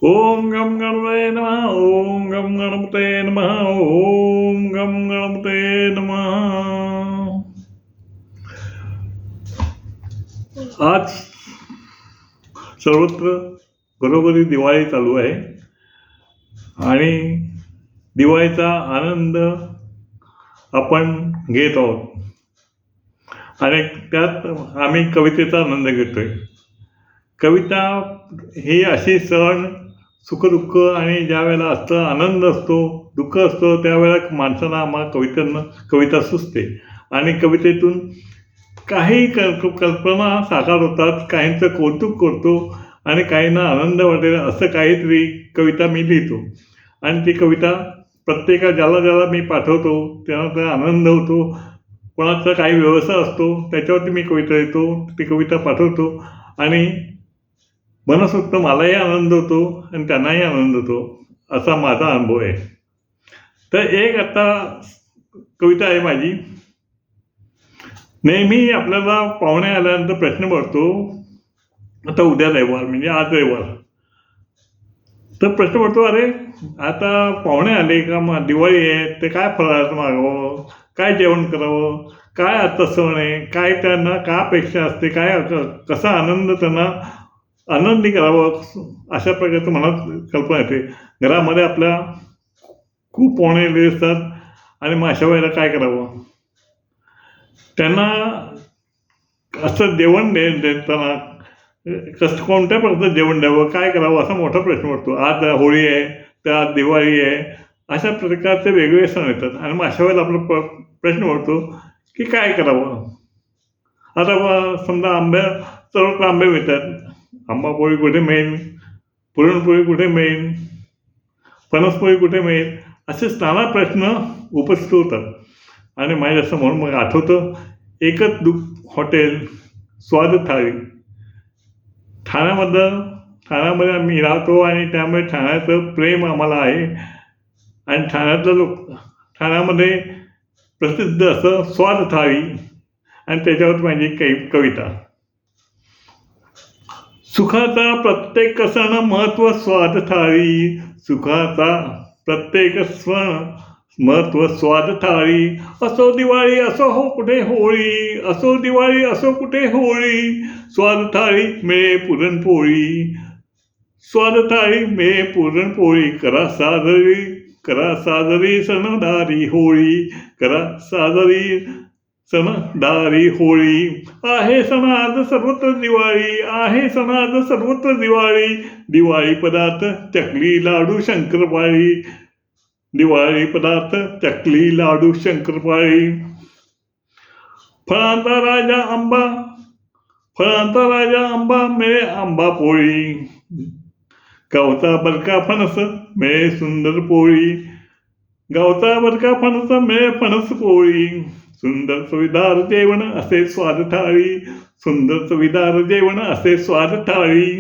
ओम गम गणपतये नमः. ओम गम गणपतये नमः. ओम गम गणपतये नमः. आज सर्वत्र घरोघरी दिवाळी चालू आहे आणि दिवाळीचा आनंद आपण घेत आहोत आणि त्यात आम्ही कवितेचा आनंद घेतोय. कविता ही अशी सण सुखदुःख आणि ज्या वेळेला असतं आनंद असतो, दुःख असतं, त्यावेळेला माणसांना आम्हाला कविता सुचते आणि कवितेतून काही कल्पना साकार होतात, काहींचं कौतुक करतो आणि काहींना आनंद वाटेल असं काहीतरी कविता मी लिहितो आणि ती कविता ज्याला मी पाठवतो त्यांना त्याला आनंद होतो. कोणाचा काही व्यवसाय असतो त्याच्यावरती मी कविता लिहितो, ती कविता पाठवतो आणि मनसोक्त मलाही आनंद होतो आणि त्यांनाही आनंद होतो, असा माझा अनुभव आहे. तर एक आता कविता आहे माझी. नेहमी आपल्याला पाहुणे आल्यानंतर प्रश्न पडतो, आता उद्या रविवार म्हणजे आज रविवार, तर प्रश्न पडतो, अरे आता पाहुणे आले का, मग दिवाळी आहे ते काय फराळाचं मागावं, काय जेवण करावं, काय आता सण आहे, काय त्यांना काय अपेक्षा असते, काय कसा आनंद त्यांना आनंदी करावं, अशा प्रकारचं मनात कल्पना येते. घरामध्ये आपल्या खूप पाहुणे आलेले असतात आणि मग अशा वेळेला काय करावं, त्यांना असं जेवण देताना कोणत्या प्रकारचं जेवण द्यावं, काय करावं, असा मोठा प्रश्न पडतो. आज होळी आहे, तर आज दिवाळी आहे, अशा प्रकारचे वेगवेगळे सण येतात आणि मग अशा वेळेला आपला प्रश्न पडतो की काय करावं. आता समजा सर्वत्र आंबे मिळतात, आंबापोळी कुठे मिळेल, पुरणपोळी कुठे मिळेल, फणसपोळी कुठे मिळेल, असे नाना प्रश्न उपस्थित होतात आणि माझ्यासमोर मग आठवतं एकच हॉटेल स्वाद थाळी. ठाण्यामध्ये आम्ही राहतो आणि त्यामुळे ठाण्याचं प्रेम आम्हाला आहे आणि ठाण्यामध्ये प्रसिद्ध असं स्वाद थाळी आणि त्याच्यावर माझी काही कविता. सुखाचा प्रत्येक सण महत्व स्वाद थाळी, सुखाचा प्रत्येक सण महत्व स्वाद थाळी. असो दिवाळी असो हो कुठे होळी, असो दिवाळी असो कुठे होळी, स्वाद थाळी मिळे पुरणपोळी, स्वाद थाळी मिळे पुरणपोळी. करा साजरी सणदारी होळी, करा साजरी सणदारी होळी. आहे सण आज सर्वत्र दिवाळी, आहे सण आज सर्वत्र दिवाळी. दिवाळी पदार्थ चकली लाडू शंकरपाळी, दिवाळी पदार्थ चकली लाडू शंकरपाळी. फळांचा राजा आंबा मिळे आंबा पोळी, गावचा बरका फणस मिळे सुंदर पोळी, गावचा बरका फणस मिळे फणस पोळी. सुंदर चवीदार जेवण असे स्वाद थाळी, सुंदर चवीदार जेवण असे स्वाद थाळी.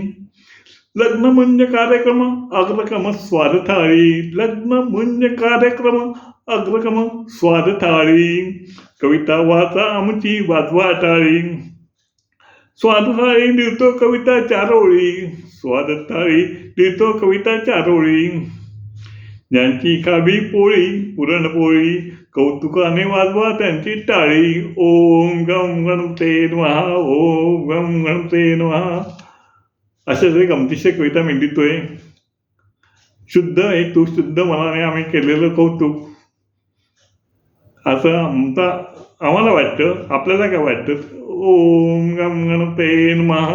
लग्न म्हणजे कार्यक्रम अग्रक्रम स्वाद थाळी, लग्न म्हणजे कार्यक्रम अग्रक्रम स्वाद थाळी. कविता वाचा आमची वाजवा टाळी, स्वाद थाळी लिहितो कविता चारोळी, स्वाद थाळी लिहितो कविता चारोळी. ज्यांची खावी पोळी पुरणपोळी, कौतुकाने वाजवा त्यांची टाळी. ओम गम गणपतये नमः. ओम गम गणपतये नमः. अशाच एक गमतीशीर कविता मी लिहितोय. शुद्ध हेतू शुद्ध मनाने आम्ही केलेलं कौतुक, असं आम्हाला वाटतं. आपल्याला काय वाटतं? ओम गम गणपतये नमः.